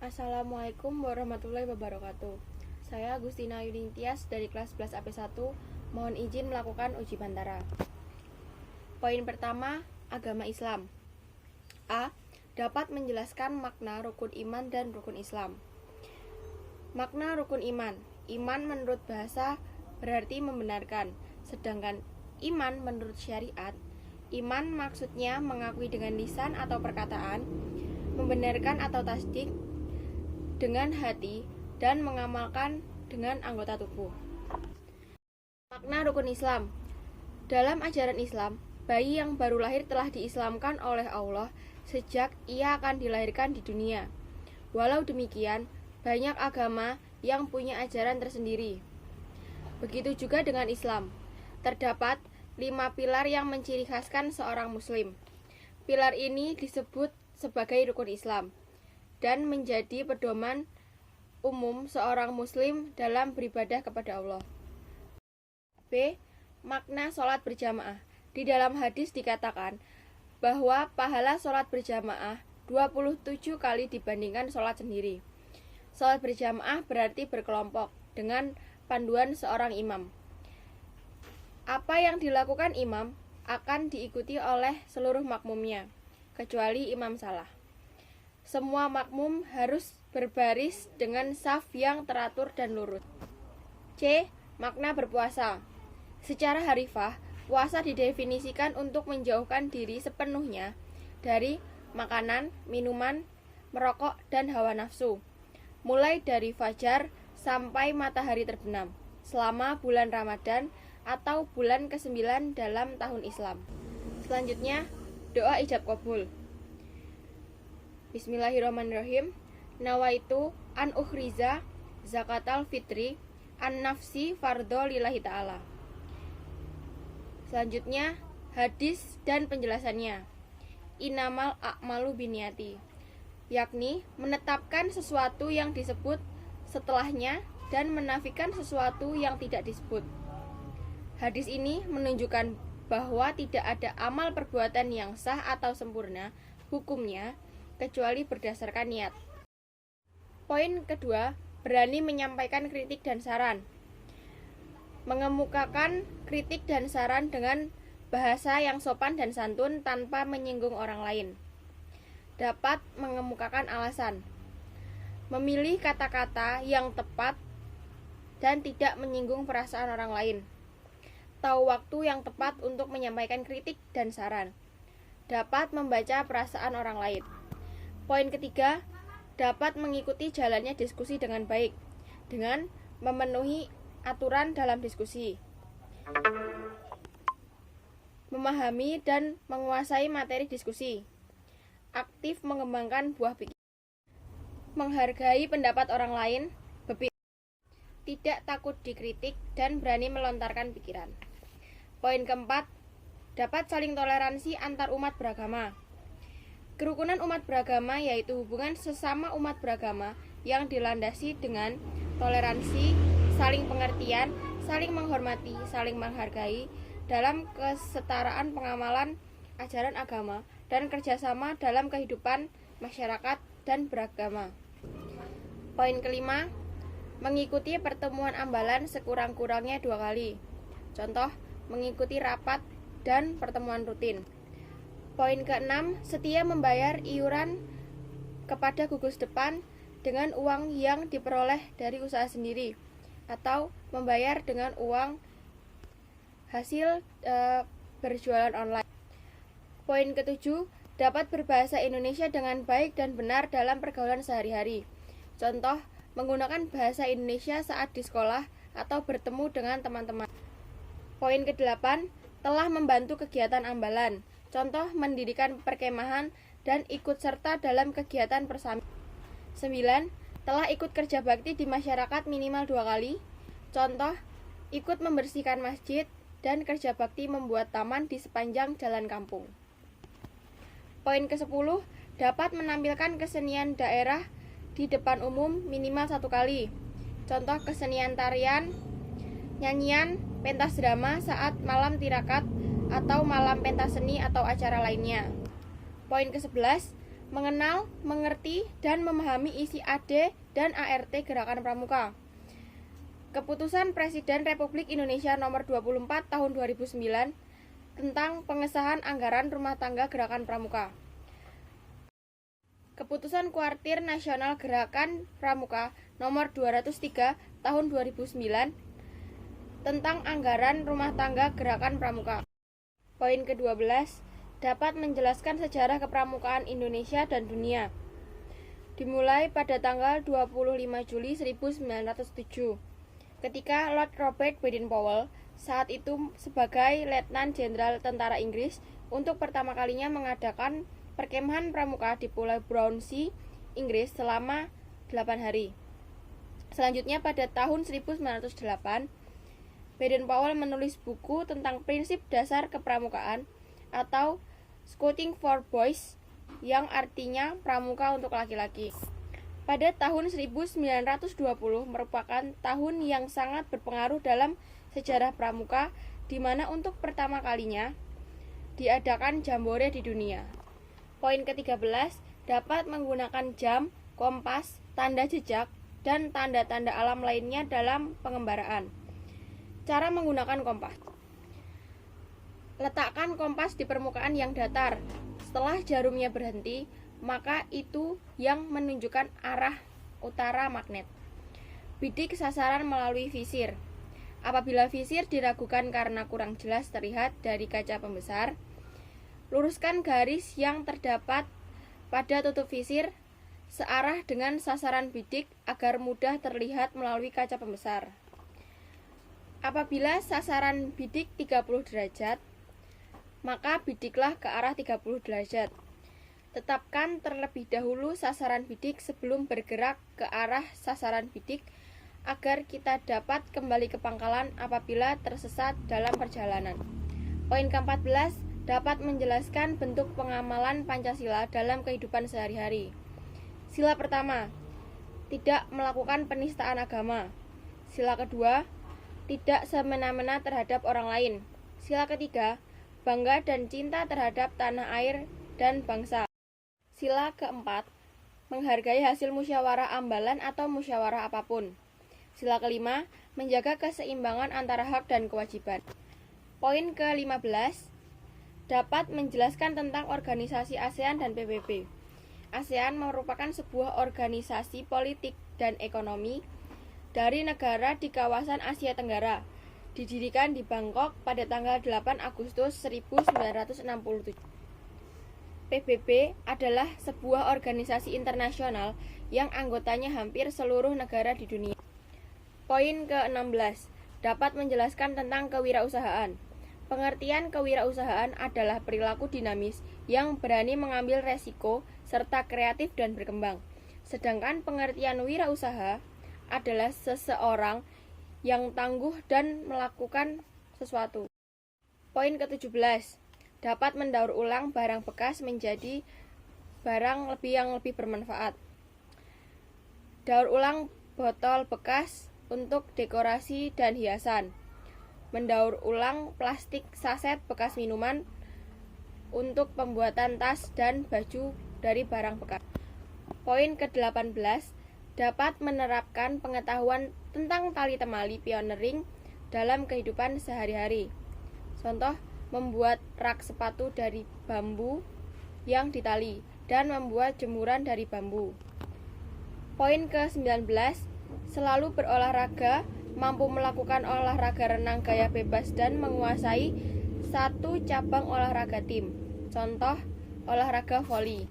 Assalamualaikum warahmatullahi wabarakatuh. Saya Agustina Yuningtyas dari kelas 11 AP1. Mohon izin melakukan uji bantara. Poin pertama, agama Islam. A. Dapat menjelaskan makna rukun iman dan rukun Islam. Makna rukun iman. Iman menurut bahasa berarti membenarkan, sedangkan iman menurut syariat. Iman maksudnya mengakui dengan lisan atau perkataan, membenarkan atau tasdik dengan hati, dan mengamalkan dengan anggota tubuh. Makna rukun Islam. Dalam ajaran Islam, bayi yang baru lahir telah diislamkan oleh Allah sejak ia akan dilahirkan di dunia. Walau demikian, banyak agama yang punya ajaran tersendiri. Begitu juga dengan Islam. Terdapat 5 pilar yang menciri khaskan seorang muslim. Pilar ini disebut sebagai rukun Islam dan menjadi pedoman umum seorang muslim dalam beribadah kepada Allah. B. Makna sholat berjamaah. Di dalam hadis dikatakan bahwa pahala sholat berjamaah 27 kali dibandingkan sholat sendiri. Sholat berjamaah berarti berkelompok dengan panduan seorang imam. Apa yang dilakukan imam akan diikuti oleh seluruh makmumnya, kecuali imam salah. Semua makmum harus berbaris dengan saf yang teratur dan lurus. C. Makna berpuasa. Secara harfiah, puasa didefinisikan untuk menjauhkan diri sepenuhnya dari makanan, minuman, merokok, dan hawa nafsu, mulai dari fajar sampai matahari terbenam, selama bulan Ramadan atau bulan ke-9 dalam tahun Islam. Selanjutnya, doa ijab qabul. Bismillahirrahmanirrahim. Nawaitu an ukhriza zakatal fitri an nafsi fardho lillahi ta'ala. Selanjutnya, hadis dan penjelasannya. Inamal a'malu biniyati, yakni menetapkan sesuatu yang disebut setelahnya dan menafikan sesuatu yang tidak disebut. Hadis ini menunjukkan bahwa tidak ada amal perbuatan yang sah atau sempurna hukumnya kecuali berdasarkan niat. Poin kedua, berani menyampaikan kritik dan saran. Mengemukakan kritik dan saran dengan bahasa yang sopan dan santun tanpa menyinggung orang lain. Dapat mengemukakan alasan. Memilih kata-kata yang tepat dan tidak menyinggung perasaan orang lain. Tahu waktu yang tepat untuk menyampaikan kritik dan saran. Dapat membaca perasaan orang lain. Poin ketiga, dapat mengikuti jalannya diskusi dengan baik, dengan memenuhi aturan dalam diskusi. Memahami dan menguasai materi diskusi. Aktif mengembangkan buah pikir. Menghargai pendapat orang lain, tidak takut dikritik dan berani melontarkan pikiran. Poin keempat, dapat saling toleransi antar umat beragama. Kerukunan umat beragama yaitu hubungan sesama umat beragama yang dilandasi dengan toleransi, saling pengertian, saling menghormati, saling menghargai dalam kesetaraan pengamalan ajaran agama dan kerjasama dalam kehidupan masyarakat dan beragama. Poin kelima, mengikuti pertemuan ambalan sekurang-kurangnya 2 kali. Contoh, mengikuti rapat dan pertemuan rutin. Poin keenam, setia membayar iuran kepada gugus depan dengan uang yang diperoleh dari usaha sendiri atau membayar dengan uang hasil berjualan online. Poin ketujuh, dapat berbahasa Indonesia dengan baik dan benar dalam pergaulan sehari-hari. Contoh, menggunakan bahasa Indonesia saat di sekolah atau bertemu dengan teman-teman. Poin ke-8, telah membantu kegiatan ambalan. Contoh, mendirikan perkemahan dan ikut serta dalam kegiatan persami. 9. Telah ikut kerja bakti di masyarakat minimal 2 kali. Contoh, ikut membersihkan masjid dan kerja bakti membuat taman di sepanjang jalan kampung. Poin ke-10, dapat menampilkan kesenian daerah di depan umum minimal 1 kali. Contoh, kesenian tarian, nyanyian, pentas drama saat malam tirakat atau malam pentas seni atau acara lainnya. Poin ke-11, mengenal, mengerti, dan memahami isi AD dan ART Gerakan Pramuka. Keputusan Presiden Republik Indonesia Nomor 24 Tahun 2009 tentang pengesahan anggaran rumah tangga Gerakan Pramuka. Keputusan Kuartir Nasional Gerakan Pramuka Nomor 203 Tahun 2009 tentang anggaran rumah tangga Gerakan Pramuka. Poin ke-12, dapat menjelaskan sejarah kepramukaan Indonesia dan dunia. Dimulai pada tanggal 25 Juli 1907, ketika Lord Robert Baden-Powell, saat itu sebagai Letnan Jenderal Tentara Inggris, untuk pertama kalinya mengadakan perkemahan pramuka di Pulau Brownsea, Inggris selama 8 hari. Selanjutnya pada tahun 1908, Baden-Powell menulis buku tentang prinsip dasar kepramukaan atau Scouting for Boys, yang artinya pramuka untuk laki-laki. Pada tahun 1920 merupakan tahun yang sangat berpengaruh dalam sejarah pramuka, di mana untuk pertama kalinya diadakan jambore di dunia. Poin ke-13, dapat menggunakan jam, kompas, tanda jejak, dan tanda-tanda alam lainnya dalam pengembaraan. Cara menggunakan kompas. Letakkan kompas di permukaan yang datar. Setelah jarumnya berhenti, maka itu yang menunjukkan arah utara magnet. Bidik sasaran melalui visir. Apabila visir diragukan karena kurang jelas terlihat dari kaca pembesar, luruskan garis yang terdapat pada tutup visir searah dengan sasaran bidik agar mudah terlihat melalui kaca pembesar. Apabila sasaran bidik 30 derajat, maka bidiklah ke arah 30 derajat. Tetapkan terlebih dahulu sasaran bidik sebelum bergerak ke arah sasaran bidik agar kita dapat kembali ke pangkalan apabila tersesat dalam perjalanan. Poin ke-14, dapat menjelaskan bentuk pengamalan Pancasila dalam kehidupan sehari-hari. Sila pertama, tidak melakukan penistaan agama. Sila kedua, tidak semena-mena terhadap orang lain. Sila ketiga, bangga dan cinta terhadap tanah air dan bangsa. Sila keempat, menghargai hasil musyawarah ambalan atau musyawarah apapun. Sila kelima, menjaga keseimbangan antara hak dan kewajiban. Poin ke-15, dapat menjelaskan tentang organisasi ASEAN dan PBB. ASEAN merupakan sebuah organisasi politik dan ekonomi dari negara di kawasan Asia Tenggara. Didirikan di Bangkok pada tanggal 8 Agustus 1967. PBB adalah sebuah organisasi internasional yang anggotanya hampir seluruh negara di dunia. Poin ke-16, dapat menjelaskan tentang kewirausahaan. Pengertian kewirausahaan adalah perilaku dinamis yang berani mengambil resiko serta kreatif dan berkembang. Sedangkan pengertian wirausaha adalah seseorang yang tangguh dan melakukan sesuatu. Poin ke-17, dapat mendaur ulang barang bekas menjadi barang yang lebih bermanfaat. Daur ulang botol bekas untuk dekorasi dan hiasan. Mendaur ulang plastik saset bekas minuman untuk pembuatan tas dan baju dari barang bekas. Poin ke-18, dapat menerapkan pengetahuan tentang tali temali pioneering dalam kehidupan sehari-hari. Contoh, membuat rak sepatu dari bambu yang ditali dan membuat jemuran dari bambu. Poin ke-19, selalu berolahraga, mampu melakukan olahraga renang gaya bebas dan menguasai satu cabang olahraga tim. Contoh, olahraga voli.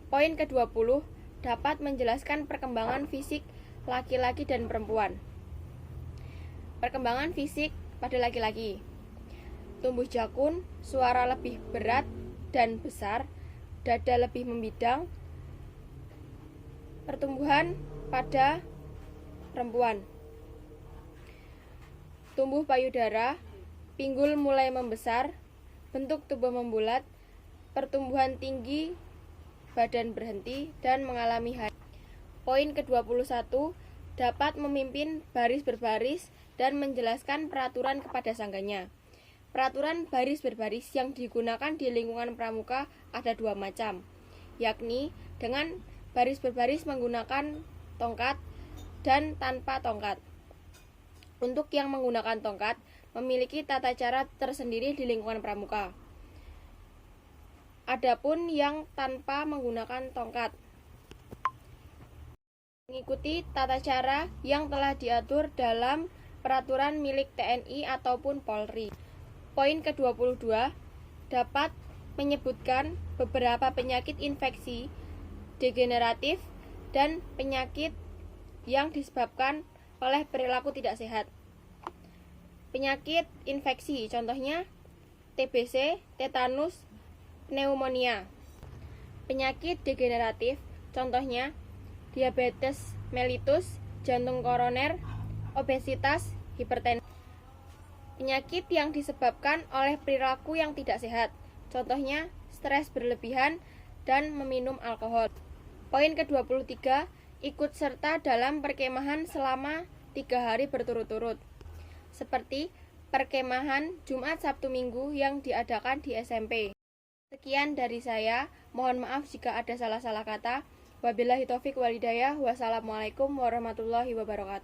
Poin ke-20, dapat menjelaskan perkembangan fisik laki-laki dan perempuan. Perkembangan fisik pada laki-laki. Tumbuh jakun, suara lebih berat dan besar, dada lebih membidang. Pertumbuhan pada perempuan. Tumbuh payudara, pinggul mulai membesar, bentuk tubuh membulat, pertumbuhan tinggi, badan berhenti, dan mengalami haid. Poin ke-21, dapat memimpin baris berbaris dan menjelaskan peraturan kepada sangganya. Peraturan baris berbaris yang digunakan di lingkungan pramuka ada dua macam, yakni dengan baris berbaris menggunakan tongkat dan tanpa tongkat. Untuk yang menggunakan tongkat, memiliki tata cara tersendiri di lingkungan pramuka. Adapun yang tanpa menggunakan tongkat, mengikuti tata cara yang telah diatur dalam peraturan milik TNI ataupun Polri. Poin ke-22 dapat menyebutkan beberapa penyakit infeksi degeneratif dan penyakit yang disebabkan oleh perilaku tidak sehat. Penyakit infeksi contohnya TBC, tetanus, pneumonia. Penyakit degeneratif contohnya diabetes mellitus, jantung koroner, obesitas, hipertensi. Penyakit yang disebabkan oleh perilaku yang tidak sehat, contohnya stres berlebihan dan meminum alkohol. Poin ke-23, ikut serta dalam perkemahan selama 3 hari berturut-turut, seperti perkemahan Jumat, Sabtu, Minggu yang diadakan di SMP. Sekian dari saya, mohon maaf jika ada salah-salah kata. Wabillahi taufik walhidayah. Wassalamualaikum warahmatullahi wabarakatuh.